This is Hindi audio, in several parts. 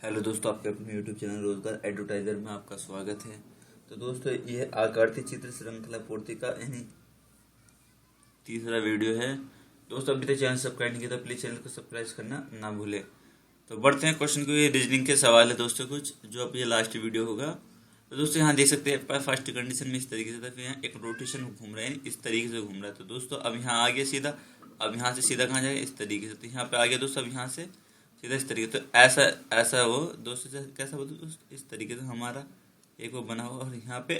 हेलो दोस्तों, आपके अपने यूट्यूब चैनल रोजगार एडवर्टाइजर में आपका स्वागत है। तो दोस्तों, ये आकृति चित्र श्रृंखला पूर्ति का यानी तीसरा वीडियो है। दोस्तों, अभी तक चैनल सब्सक्राइब नहीं किया तो प्लीज चैनल को सब्सक्राइब करना ना भूले। तो बढ़ते हैं क्वेश्चन को। ये रीजनिंग के सवाल है दोस्तों कुछ, जो अब ये लास्ट वीडियो होगा। तो दोस्तों यहाँ देख सकते हैं फर्स्ट कंडीशन में इस तरीके से था, फिर यहाँ एक रोटेशन घूम रहा है, इस तरीके से घूम रहा है। तो दोस्तों अब यहाँ आ गया सीधा, अब यहाँ से सीधा कहाँ जाएगा, इस तरीके से। तो यहाँ पे आ गया दोस्तों, अब यहाँ से सीधा इस तरीके। तो ऐसा ऐसा वो दोस्तों से कैसा बोलते दोस्तों, इस तरीके से हमारा एक वो बना हुआ, और यहाँ पे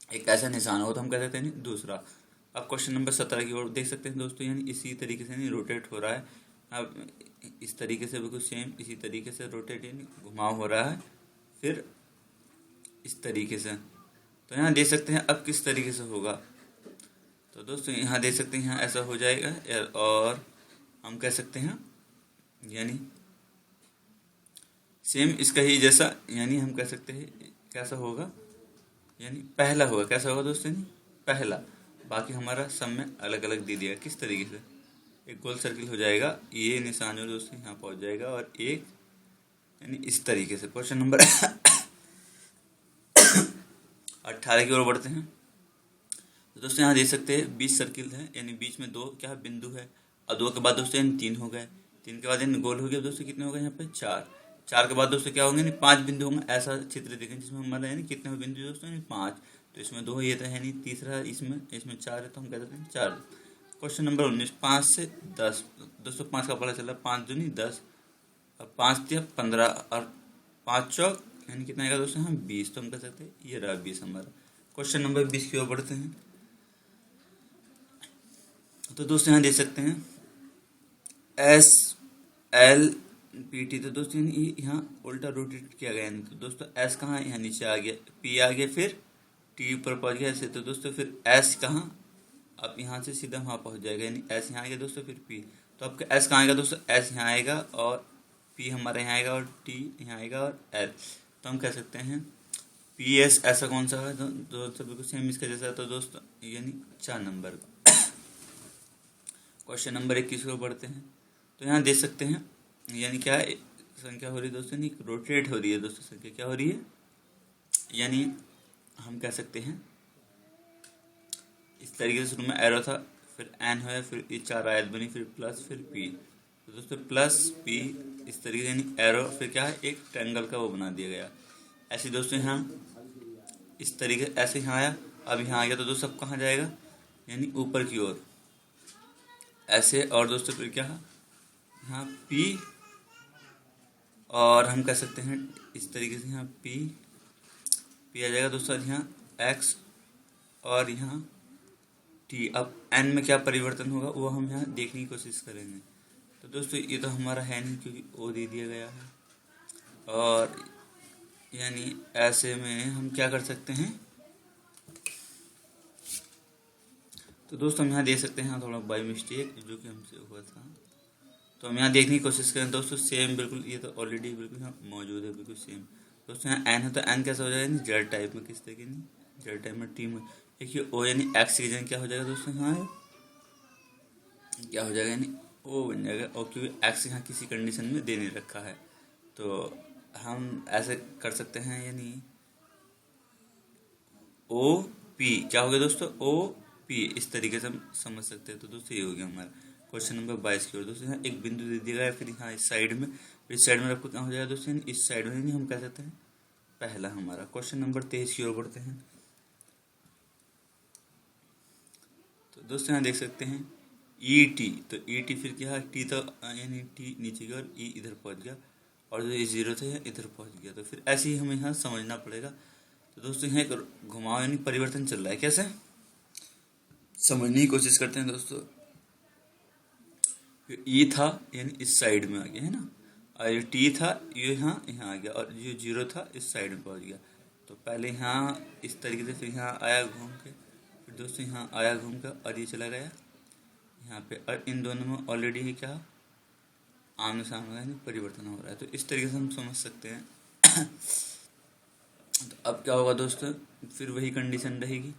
एक ऐसा निशान हो तो हम कह सकते हैं दूसरा। अब क्वेश्चन नंबर 17 की ओर देख सकते हैं दोस्तों, यानी इसी तरीके से नहीं रोटेट हो रहा है। अब इस तरीके से बिल्कुल सेम इसी तरीके से रोटेट यानी घुमाव हो रहा है, फिर इस तरीके से। तो यहाँ देख सकते हैं अब किस तरीके से होगा। तो दोस्तों यहाँ देख सकते हैं यहाँ ऐसा हो जाएगा, और हम कह सकते हैं यानी सेम इसका ही जैसा, यानी हम कह सकते हैं कैसा होगा, यानी पहला होगा। कैसा होगा दोस्तों, यानी पहला। बाकी हमारा सब में अलग अलग दे दिया किस तरीके से। एक गोल सर्किल हो जाएगा, ये निशान जो दोस्तों यहाँ पहुंच जाएगा, और एक यानी इस तरीके से। क्वेश्चन नंबर 18 की ओर बढ़ते हैं। तो दोस्तों यहाँ देख सकते हैं 20 सर्किल है, यानी बीच में दो क्या बिंदु है, और दो के बाद दोस्तों यानी 3 हो गए, 3 के बाद यानी गोल हो गया दोस्तों, कितने हो गए यहाँ पे 4, 4 के बाद दोस्तों क्या होंगे, 5 बिंदु होंगे। ऐसा चित्र देखें जिसमें हमारा यानी कितने बिंदु दोस्तों, यानी 5। तो इसमें 2 ये तो है नहीं, तीसरा इसमें 4 है, तो हम कह देते हैं 4। क्वेश्चन नंबर 19, 5 से 10। दोस्तों 5 का पता चला, 5 दूनी 10, और 5 दिया 15, और 5 चौक यानी कितना आएगा दोस्तों, हम 20। तो हम कह सकते हैं ये रहा 20 हमारा। क्वेश्चन नंबर 20 की ओर बढ़ते हैं। तो दोस्तों यहाँ देख सकते हैं SLPT। तो दोस्तों यहाँ उल्टा रोटेट किया गया, तो दोस्तों S कहाँ है, यहाँ नीचे आ गया, P आ गया, फिर T ऊपर पहुँच गया ऐसे। तो दोस्तों फिर S कहाँ, अब यहाँ से सीधा वहाँ पहुँच जाएगा, यानी S यहाँ आएगा दोस्तों, फिर P। तो आपका S कहाँ आएगा दोस्तों, S यहाँ आएगा, और P हमारा यहाँ आएगा, और T यहाँ आएगा, और L। तो हम कह सकते हैं PS ऐसा कौन सा है दोस्तों, बिल्कुल सेम इसका जैसा। तो दोस्तों यानी 4 नंबर। क्वेश्चन नंबर 21 को पढ़ते हैं। तो यहाँ देख सकते हैं यानी क्या है, संख्या हो रही है दोस्तों, नहीं रोटेट हो रही है दोस्तों, संख्या क्या हो रही है, यानी हम कह सकते हैं इस तरीके से शुरू में एरो था, फिर एन है, फिर ये 4 आयत बनी, फिर प्लस, फिर पी। तो दोस्तों प्लस पी इस तरीके से, यानी एरो, फिर क्या है एक ट्रायंगल का वो बना दिया गया। ऐसे दोस्तों यहाँ इस तरीके ऐसे यहाँ आया, अब यहाँ आ गया, तो दोस्तों अब कहाँ जाएगा, यानी ऊपर की ओर ऐसे। और दोस्तों फिर क्या यहाँ P, और हम कह सकते हैं इस तरीके से यहाँ P आ जाएगा दोस्तों, यहाँ X, और यहाँ T। अब N में क्या परिवर्तन होगा वो हम यहाँ देखने की कोशिश करेंगे। तो दोस्तों ये तो हमारा है नहीं, क्योंकि O दे दिया गया है, और यानी ऐसे में हम क्या कर सकते हैं। तो दोस्तों हम यहाँ देख सकते हैं थोड़ा बाई मिस्टेक जो कि हमसे हुआ था, तो हम यहाँ देखने की कोशिश करें दोस्तों, सेम बिल्कुल, ये तो ऑलरेडी बिल्कुल यहाँ मौजूद है, बिल्कुल सेम। दोस्तों यहाँ एन है, तो एन कैसा हो जाएगा, जेड टाइप में, किस तरीके नहीं जेड टाइप में, टी में। देखिए ओ यानी एक्स की जगह क्या हो जाएगा दोस्तों, यहाँ क्या हो जाएगा, यानी ओ बन जाएगा, और क्योंकि एक्स यहाँ किसी कंडीशन में दे नहीं रखा है, तो हम ऐसे कर सकते हैं, यानी ओ पी क्या हो गया दोस्तों, ओ पी, इस तरीके से हम समझ सकते हैं। तो दोस्तों ये हो गया हमारा क्वेश्चन नंबर 22 की ओर। दोस्तों यहाँ एक बिंदु दे दिया गया है, फिर यहाँ इस साइड में, फिर इस साइड में आपको कहाँ हो जाएगा दोस्तों, इस साइड में, नहीं हम कह सकते हैं पहला हमारा। क्वेश्चन नंबर 23 की ओर बढ़ते हैं। तो दोस्तों यहाँ देख सकते हैं ET। तो ET फिर क्या है, टी तो यानी टी नीचे गया, और ई इधर पहुँच गया, और जो ये 0 थे इधर पहुँच गया। तो फिर ऐसे ही हमें यहाँ समझना पड़ेगा। तो दोस्तों यहाँ एक घुमाव यानी परिवर्तन चल रहा है, कैसे समझने की कोशिश करते हैं दोस्तों। ई था यानी इस साइड में आ गया है ना, और ये टी था ये यहाँ आ गया, और ये 0 था इस साइड में पहुँच गया। तो पहले यहाँ इस तरीके से, फिर यहाँ आया घूम के, फिर दोस्तों यहाँ आया घूम कर, और ये चला गया यहाँ पे, और इन दोनों में ऑलरेडी ही क्या आमने सामने यानी परिवर्तन हो रहा है। तो इस तरीके से हम समझ सकते हैं। तो अब क्या होगा दोस्तों, फिर वही कंडीशन रहेगी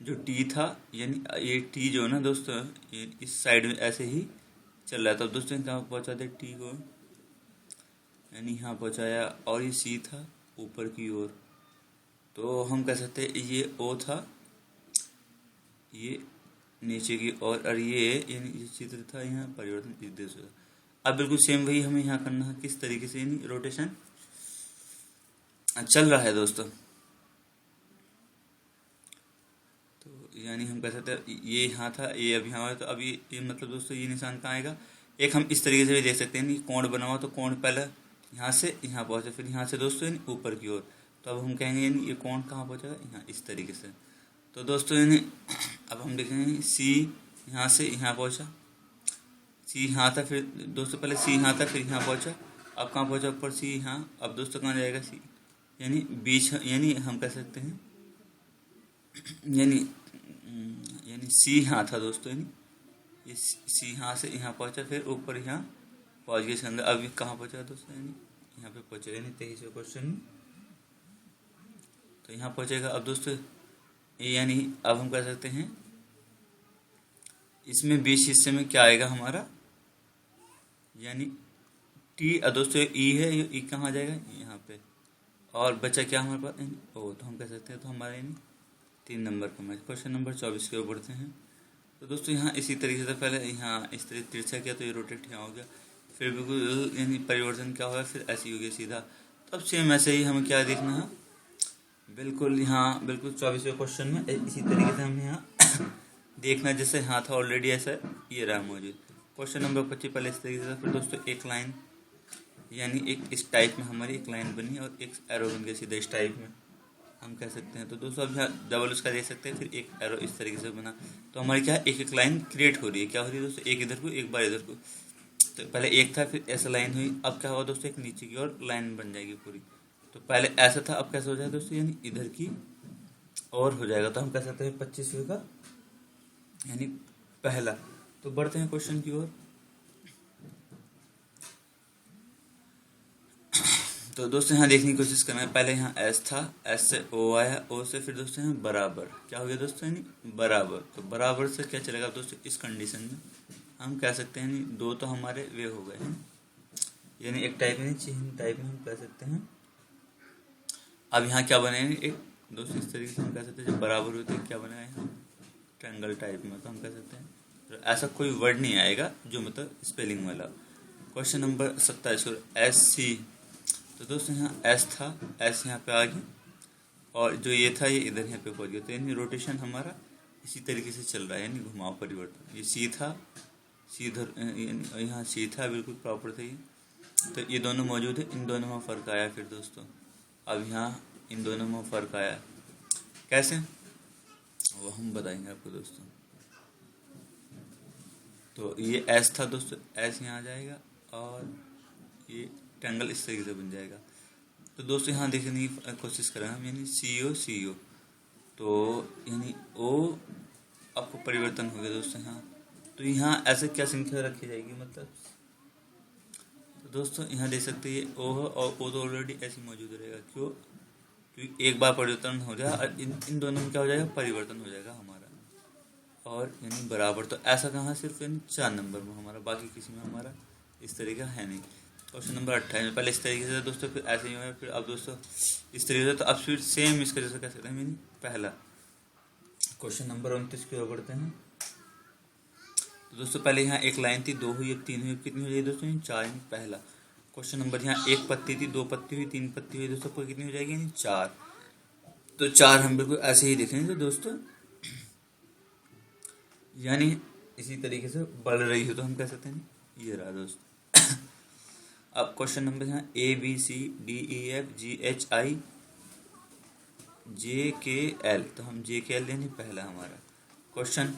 जो टी था, यानी ये टी जो है ना दोस्तों, ये इस साइड में ऐसे ही चल रहा था। दोस्तों कहाँ पहुँचा दे टी को, यानी यहाँ पहुँचाया, और ये सी था ऊपर की ओर, तो हम कह सकते हैं ये ओ था, ये नीचे की और ये यानी ये चित्र था, यहाँ परिवर्तन इस दिशा से। अब बिल्कुल सेम वही हमें यहाँ करना है, किस तरीके से यानी रोटेशन चल रहा है दोस्तों। तो यानी हम कह सकते हैं ये यहाँ था, ये अब यहाँ है, तो अब ये मतलब दोस्तों ये निशान कहाँ आएगा। एक हम इस तरीके से भी देख सकते हैं, कोण बना हुआ, तो कोण पहले यहाँ से यहाँ पहुँचे, फिर यहाँ से दोस्तों यानी ऊपर की ओर, तो अब हम कहेंगे यानी ये कोण कहाँ पहुँचेगा, यहाँ इस तरीके से। तो दोस्तों यानी अब हम देखेंगे सी यहाँ से यहाँ पहुँचा, सी यहाँ था, फिर दोस्तों पहले सी यहाँ था, फिर यहाँ पहुँचा, अब कहाँ पहुँचा, ऊपर सी यहाँ, अब दोस्तों कहाँ जाएगा सी, यानी बीच, यानी हम कह सकते हैं यानी यानी सी यहाँ था दोस्तों, यानी ये सी यहाँ से यहाँ पहुँचा, फिर ऊपर यहाँ पहुँच गया इसके अंदर। अब ये कहाँ पहुँचा दोस्तों, यानी यहाँ पे पहुँचेगा, यानी 23वां क्वेश्चन, तो यहाँ पहुँचेगा। अब दोस्तों यानी अब हम कह सकते हैं इसमें बीच हिस्से में क्या आएगा हमारा, यानी टी, दोस्तों ई है, ये ई कहाँ आ जाएगा, यहाँ पे, और बचा क्या हमारे पास, यानी ओ, तो हम कह सकते हैं तो हमारा यानी 3 नंबर का मैच। क्वेश्चन नंबर 24 के ऊपर बढ़ते हैं। तो दोस्तों यहाँ इसी तरीके से पहले यहाँ इस तरीके तिरछा किया, तो ये रोटेट यहाँ हो गया, फिर बिल्कुल यानी परिवर्तन क्या होगा, फिर ऐसे ही हो गया सीधा। तब सेम ऐसे ही हमें क्या देखना है, बिल्कुल यहाँ बिल्कुल 24वें क्वेश्चन में इसी तरीके से हमें यहाँ देखना, जैसे यहाँ था ऑलरेडी ऐसा ये रहा मौजूद। क्वेश्चन नंबर 25 पहले इस तरीके से, फिर दोस्तों एक लाइन, यानी एक इस टाइप में हमारी एक लाइन बनी और एक एरो बन गया सीधा इस टाइप में हम कह सकते हैं। तो दोस्तों अब यहाँ डबल उसका देख सकते हैं, फिर एक एरो इस तरीके से बना, तो हमारी क्या है, एक एक लाइन क्रिएट हो रही है। क्या हो रही है दोस्तों, एक इधर को एक बार इधर को, तो पहले एक था, फिर ऐसा लाइन हुई, अब क्या हुआ दोस्तों, एक नीचे की ओर लाइन बन जाएगी पूरी। तो पहले ऐसा था, अब कैसे हो जाएगा दोस्तों, यानी इधर की और हो जाएगा। तो हम कह सकते हैं 25वें का यानी पहला। तो बढ़ते हैं क्वेश्चन की ओर। तो दोस्तों यहाँ देखने की कोशिश करना है, पहले यहाँ एस था, एस से ओ आया, ओ से फिर दोस्तों यहाँ बराबर, क्या हो गया दोस्तों, यानी बराबर। तो बराबर से क्या चलेगा दोस्तों, इस कंडीशन में हम कह सकते हैं यानी दो तो हमारे वे हो गए हैं, यानी एक टाइप में चिन्ह टाइप में हम कह सकते हैं। अब यहाँ क्या बनेगा, एक दोस्तों इस तरीके से हम कह सकते हैं, जब बराबर होते हैं क्या बनेगा यहाँ ट्रायंगल टाइप में, तो हम कह सकते हैं। तो ऐसा कोई वर्ड नहीं आएगा जो मतलब स्पेलिंग वाला। Question number 27 S C. तो दोस्तों यहाँ एस था, एस यहाँ पे आ गया, और जो ये था ये इधर यहाँ पे पहुँच गया। तो यानी रोटेशन हमारा इसी तरीके से चल रहा है, यानी घुमाव परिवर्तन। ये सी था, सी इधर यहाँ सी था, बिल्कुल प्रॉपर था ये। तो ये दोनों मौजूद है, इन दोनों में फ़र्क आया। फिर दोस्तों अब यहाँ इन दोनों में फ़र्क आया, कैसे वो हम बताएंगे आपको दोस्तों। तो ये एस था दोस्तों, एस यहाँ आ जाएगा, और ये ट्रायंगल इस तरीके से बन जाएगा। तो दोस्तों यहाँ देखने की कोशिश करें हम, यानी सी ओ, तो यानी ओ आपको परिवर्तन हो गया दोस्तों यहाँ। तो यहाँ ऐसे क्या संख्या रखी जाएगी मतलब, तो दोस्तों यहाँ देख सकते हैं ये ओ है, और ओ तो ऑलरेडी ऐसे मौजूद रहेगा। क्यों, क्योंकि एक बार परिवर्तन हो जाएगा और इन दोनों में क्या हो जाएगा, परिवर्तन हो जाएगा हमारा, और यानी बराबर। तो ऐसा कहाँ, सिर्फ यानी 4 नंबर में हमारा, बाकी किसी में हमारा इस तरीका है नहीं। क्वेश्चन नंबर 28 पहले इस तरीके से दोस्तों, फिर ऐसे ही हुआ, फिर अब दोस्तों इस तरीके से। तो अब फिर सेम इसका जैसे कह सकते हैं मीन पहला। क्वेश्चन नंबर 29 की ओर बढ़ते हैं। तो दोस्तों पहले यहाँ एक लाइन थी, 2 हुई, अब 3 हुई, अब कितनी हो जाएगी दोस्तों, 4 यानी पहला। क्वेश्चन नंबर यहाँ 1 पत्ती थी, 2 पत्ती हुई, 3 पत्ती हुई, दोस्तों कोई कितनी हो जाएगी, यानी 4। तो 4 हम बिल्कुल ऐसे ही देखेंगे दोस्तों, यानी इसी तरीके से बढ़ रही हो, तो हम कह सकते हैं ये रहा दोस्तों। अब क्वेश्चन नंबर यहाँ A B C D E F G H I J K L, तो हम जे के एल लेंगे पहला हमारा क्वेश्चन।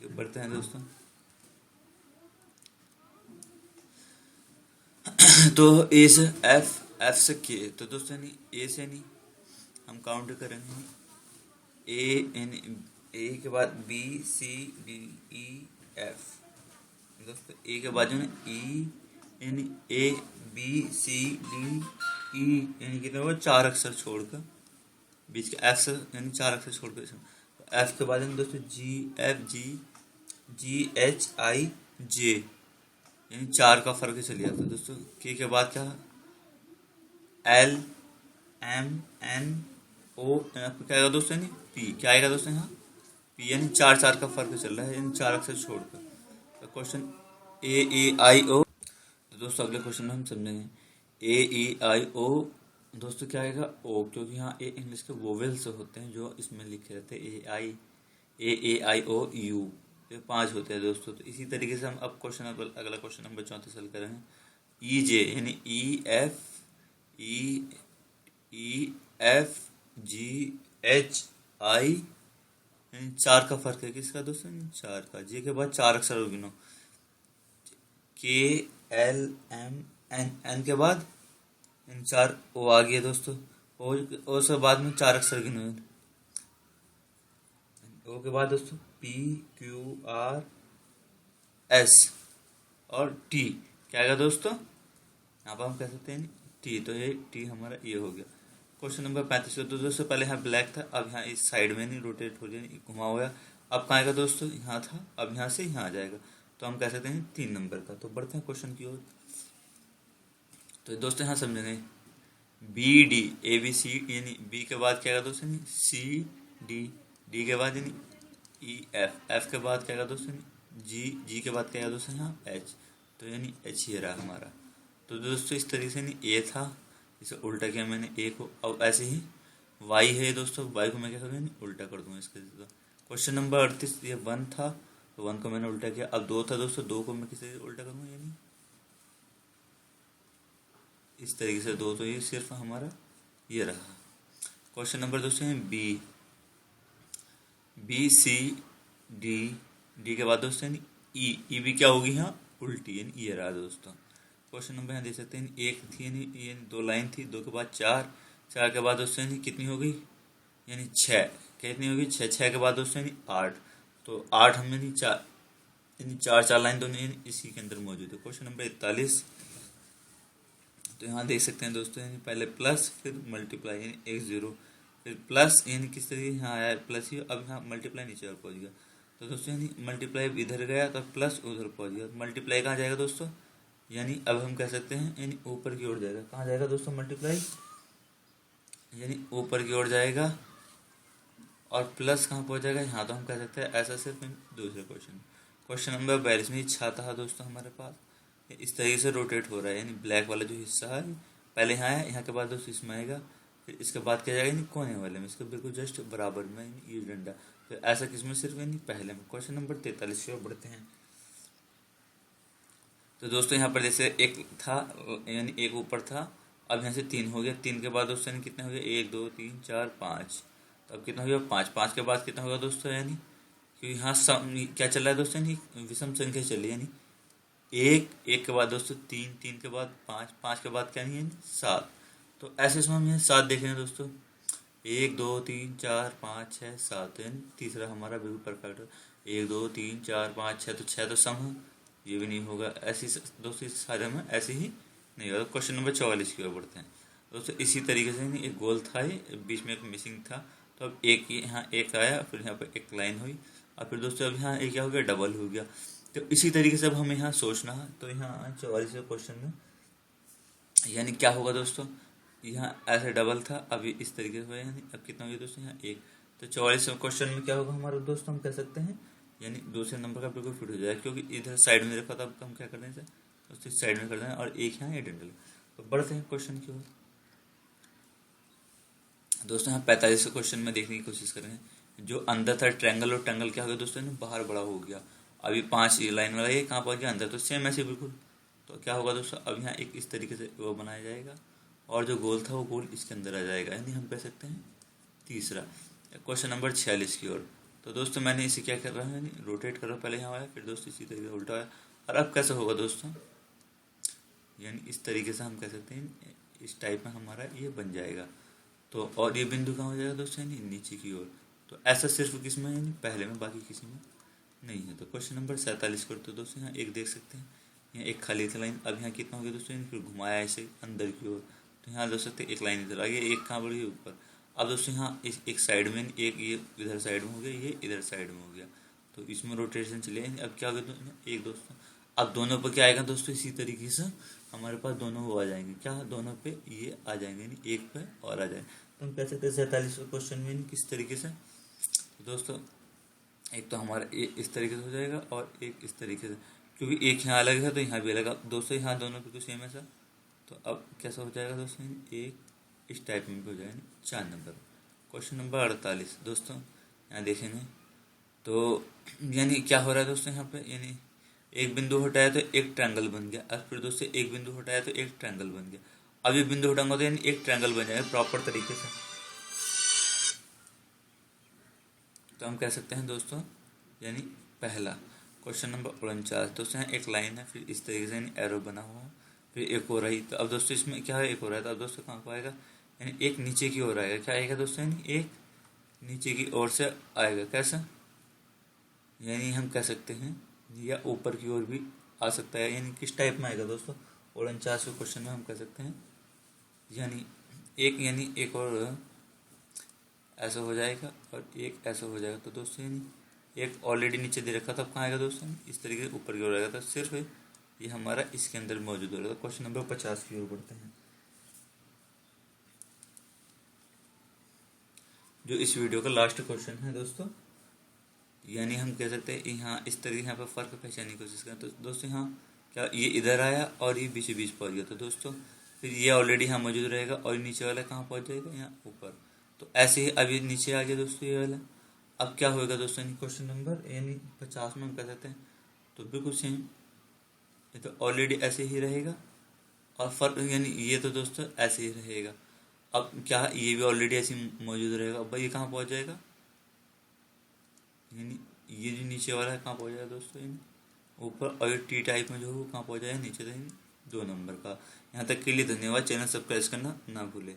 बढ़ते हैं दोस्तों। तो ए से एफ, एफ से के, तो दोस्तों नहीं ए से नहीं हम काउंट करेंगे, ए यानी ए के बाद B C D E F, दोस्तों ए के बाद जो है ई यानी ए बी सी डी ई यानी कितने होगा, 4 अक्षर छोड़कर, बीच के एफ से यानी 4 अक्षर छोड़कर। तो एफ के बाद दोस्तों जी F G ji H I जे, यानी 4 का फर्क चल जाता है दोस्तों। के बाद क्या LMNO, क्या आएगा दोस्तों यानी P, क्या आएगा दोस्तों यहाँ P, यानी चार चार का फर्क चल रहा है, यानी चार अक्षर छोड़कर। तो क्वेश्चन AEIO, दोस्तों अगले क्वेश्चन में हम समझेंगे AEIO। दोस्तों क्या आएगा O, क्योंकि यहाँ ए इंग्लिश के वोवेल्स होते हैं जो इसमें लिखे रहते हैं AEIOU, ये 5 होते हैं दोस्तों। तो इसी तरीके से हम अब क्वेश्चन अगला क्वेश्चन नंबर 34 हल करेंगे। EJ यानी EFGHI, यानी चार का फर्क है किसका दोस्तों, चार का। जे के बाद चार अक्षर और गिनो, KLMN के बाद इन चार ओ आ गया दोस्तों। ओ से बाद में चार अक्षर गिनो, ओ के बाद दोस्तों PQRS और T, क्या आएगा दोस्तों, यहाँ पर हम कह सकते हैं T, तो ये T हमारा ये हो गया। क्वेश्चन नंबर 35, तो दोस्तों पहले यहाँ ब्लैक था, अब यहाँ इस साइड में नहीं रोटेट हो गया, घुमा हुआ। अब कहाँ आएगा दोस्तों, यहाँ था, अब यहाँ से यहाँ आ जाएगा, तो हम कह सकते हैं 3 नंबर का। तो बढ़ते हैं क्वेश्चन की ओर। तो दोस्तों यहाँ समझेंगे BD ABC, यानी B के बाद क्या आएगा दोस्तों CD, D के बाद यानी EF, F के बाद क्या आएगा दोस्तों G के बाद क्या आएगा दोस्तों यहाँ H, तो यानी H ये रहा हमारा। तो दोस्तों इस तरीके से यानी A था, इसे उल्टा किया मैंने A को। अब ऐसे ही Y है दोस्तों, Y को मैं क्या करूँगा, उल्टा कर दूंगा इसके। क्वेश्चन नंबर 38, ये 1 था, तो 1 को मैंने उल्टा किया। अब 2 था दोस्तों, 2 को मैं किसे उल्टा करूँगा, यानी इस तरीके से 2, तो ये सिर्फ हमारा ये रहा। क्वेश्चन नंबर दोस्तों है BCD के बाद दोस्तों यानी ई भी क्या होगी यहाँ उल्टी, यानी ये रहा दोस्तों। क्वेश्चन नंबर यहाँ देख सकते हैं, एक थी यानी 2 लाइन थी, 2 के बाद 4, 4 के बाद दोस्तों यानी कितनी हो गई, यानी 6, कितनी होगी 6, 6 के बाद दोस्तों यानी 8, तो 8 हम यानी 4, यानी 4 लाइन दोनों यानी इसी के अंदर मौजूद है। क्वेश्चन नंबर 41, तो यहाँ देख सकते हैं दोस्तों, यानी पहले प्लस फिर मल्टीप्लाई, यानी x0 फिर प्लस, यानी किस तरीके यहाँ आया प्लस ही, अब यहाँ मल्टीप्लाई नीचे और पहुँच गया। तो दोस्तों यानी मल्टीप्लाई इधर गया तो प्लस उधर पहुँच गया। मल्टीप्लाई कहाँ जाएगा दोस्तों, यानी अब हम कह सकते हैं यानी ऊपर की ओर जाएगा। कहाँ जाएगा दोस्तों मल्टीप्लाई, यानी ऊपर की ओर जाएगा। और प्लस कहाँ पहुँच जाएगा, यहाँ तो हम कह सकते हैं ऐसा सिर्फ दूसरे क्वेश्चन नंबर 42 में छाता है दोस्तों हमारे पास, इस तरीके से रोटेट हो रहा है, यानी ब्लैक वाला जो हिस्सा है पहले यहाँ है, यहाँ के बाद दोस्तों इसमें आएगा, फिर इसके बाद क्या जाएगा यानी कोने वाले में, इसके बिल्कुल जस्ट बराबर में ये डंडा। तो ऐसा किसमें सिर्फ यानी पहले में। क्वेश्चन नंबर 43 की ओर बढ़ते हैं। तो दोस्तों यहाँ पर जैसे एक था, यानी एक ऊपर था, अब यहाँ से 3 हो गया, 3 के बाद दोस्तों यानी कितने हो गए, 1 2 3 4 5, तो अब कितना हो गया 5, 5 के बाद कितना होगा दोस्तों, यानी क्योंकि यहाँ क्या चल रहा है दोस्तों, यानी विषम संख्या चल रही है, यानी 1 1 के बाद दोस्तों 3 3 के बाद 5 5 के बाद क्या नहीं है 7। तो ऐसे इसमें हम यहाँ 7 देख रहे हैं दोस्तों, 1 2 3 4 5 6 7, यानी तीसरा हमारा बिल्कुल परफेक्ट है। 1 2 3 4 5 6, तो 6 तो सम है, ये भी नहीं होगा। ऐसी दोस्तों इस सारे में ऐसे ही नहीं होगा। क्वेश्चन नंबर 44 की ओर बढ़ते हैं दोस्तों। इसी तरीके से एक गोल था, ये बीच में एक मिसिंग था, तो अब एक यहाँ एक आया, फिर यहाँ पर एक लाइन हुई, और फिर दोस्तों अब यहाँ एक क्या हो गया, डबल हो गया। तो इसी तरीके से अब हमें यहाँ सोचना है। तो यहाँ 44 क्वेश्चन में यानी क्या होगा दोस्तों, यहाँ ऐसे डबल था, अभी इस तरीके से हुआ, यानी अब कितना हो गया दोस्तों यहाँ 1। तो 44 क्वेश्चन में क्या होगा हमारा दोस्तों, हम कह सकते हैं यानी दूसरे नंबर का बिल्कुल फिट हो जाएगा, क्योंकि इधर साइड में रखा था, अब हम क्या कर दें दोस्तों साइड में कर दें, और एक यहाँ एडेंटल। तो बढ़ते हैं क्वेश्चन की ओर। दोस्तों यहाँ 45 क्वेश्चन में देखने की कोशिश करेंगे। जो अंदर था ट्रैंगल, और ट्रैंगल क्या हो गया दोस्तों, बाहर बड़ा हो गया। अभी 5 लाइन वाला ये कहाँ पहुँच गया अंदर, तो सेम ऐसे बिल्कुल। तो क्या होगा दोस्तों, अब यहाँ एक इस तरीके से वो बनाया जाएगा, और जो गोल था वो गोल इसके अंदर आ जाएगा, यानी हम कह सकते हैं तीसरा। क्वेश्चन नंबर 46 की ओर। तो दोस्तों मैंने इसे क्या कर रहा है, यानी रोटेट कर रहा हूँ, पहले यहाँ आया, फिर दोस्तों इसी तरीके से उल्टा आया, और अब कैसे होगा दोस्तों, यानी इस तरीके से हम कह सकते हैं इस टाइप में हमारा ये बन जाएगा। तो और ये बिंदु कहाँ हो जाएगा दोस्तों, यानी नीचे की ओर। तो ऐसा सिर्फ किस में, यानी पहले में, बाकी किसी में नहीं है। तो क्वेश्चन नंबर 47 को। तो दोस्तों यहाँ एक देख सकते हैं, यहाँ एक खाली था लाइन, अब यहाँ कितना हो गया दोस्तों, यानी फिर घुमाया ऐसे अंदर की ओर। तो यहाँ देख सकते हैं एक लाइन इधर आ गई, एक कहाँ बढ़ गई ऊपर। अब दोस्तों यहाँ एक साइड में, एक ये इधर साइड में हो गया, ये इधर साइड में हो गया, तो इसमें रोटेशन चले। अब क्या हो गया एक दोस्तों, अब दोनों पर क्या आएगा दोस्तों, इसी तरीके से हमारे पास दोनों वो आ जाएंगे, क्या दोनों पे ये आ जाएंगे, यानी एक पे और आ जाएंगे। तो हम कह सकते हैं 47वें क्वेश्चन में यानी किस तरीके से, तो दोस्तों एक तो हमारा एक इस तरीके से हो जाएगा और एक इस तरीके से, क्योंकि एक यहाँ अलग है तो यहाँ भी अलग। अब दोस्तों यहाँ दोनों बिल्कुल सेम है सर, तो अब कैसा हो जाएगा दोस्तों, एक इस टाइप में भी हो जाएगा। 4 नंबर क्वेश्चन नंबर 48 दोस्तों, यहाँ देखेंगे तो यानी क्या हो रहा है दोस्तों यहाँ पे, यानी एक बिंदु हटाया तो एक ट्रायंगल बन गया, और फिर दोस्तों एक बिंदु हटाया तो एक ट्रायंगल बन गया। अब ये बिंदु हटाऊंगा तो यानी एक ट्रायंगल बन जाएगा प्रॉपर तरीके से। तो हम कह सकते हैं दोस्तों, यानी पहला क्वेश्चन नंबर 49 दोस्तों, यहाँ एक लाइन है, फिर इस तरीके से यानी एरो बना हुआ है, फिर एक हो रही। तो अब दोस्तों इसमें क्या है, एक हो रहा है, तो अब दोस्तों कहाँ को आएगा, यानी एक नीचे की ओर आएगा। क्या आएगा दोस्तों, यानी एक नीचे की ओर से आएगा। कैसा, यानी हम कह सकते हैं या ऊपर की ओर भी आ सकता है। यानी किस टाइप में आएगा दोस्तों, 49वें क्वेश्चन में हम कह सकते हैं यानी एक और ऐसा हो जाएगा और एक ऐसा हो जाएगा। तो दोस्तों यानी एक ऑलरेडी नीचे दे रखा था, अब कहाँ आएगा दोस्तों, इस तरीके से ऊपर की ओर आएगा। तो सिर्फ ये हमारा इसके अंदर मौजूद हो रहा है। क्वेश्चन नंबर 50 की ओर बढ़ते हैं, जो इस वीडियो का लास्ट क्वेश्चन है दोस्तों। यानी हम कह सकते हैं यहाँ इस तरीके यहाँ पर फर्क पहचानने की कोशिश करें। तो दोस्तों यहाँ क्या, ये इधर आया और ये बीच बीच पहुँच गया। तो दोस्तों फिर ये ऑलरेडी यहाँ मौजूद रहेगा और नीचे वाला कहाँ पहुँच जाएगा, यहाँ ऊपर। तो ऐसे ही अभी नीचे आ गया दोस्तों ये वाला। अब क्या होगा दोस्तों, यानी क्वेश्चन नंबर यानी 50 में हम कह सकते हैं तो बिल्कुल सेम, ये तो ऑलरेडी ऐसे ही रहेगा और फर्क यानी ये तो दोस्तों ऐसे ही रहेगा। अब क्या, ये भी ऑलरेडी ऐसे मौजूद रहेगा। अब भाई ये कहाँ पहुँच जाएगा, यानी ये जो नीचे वाला है कहाँ पहुँच जाएगा दोस्तों, यानी ऊपर। और ये टी टाइप में जो है वो कहाँ पहुँच जाएगा, नीचे, तो 2 नंबर का। यहाँ तक के लिए धन्यवाद। चैनल सब्सक्राइब करना ना भूलें।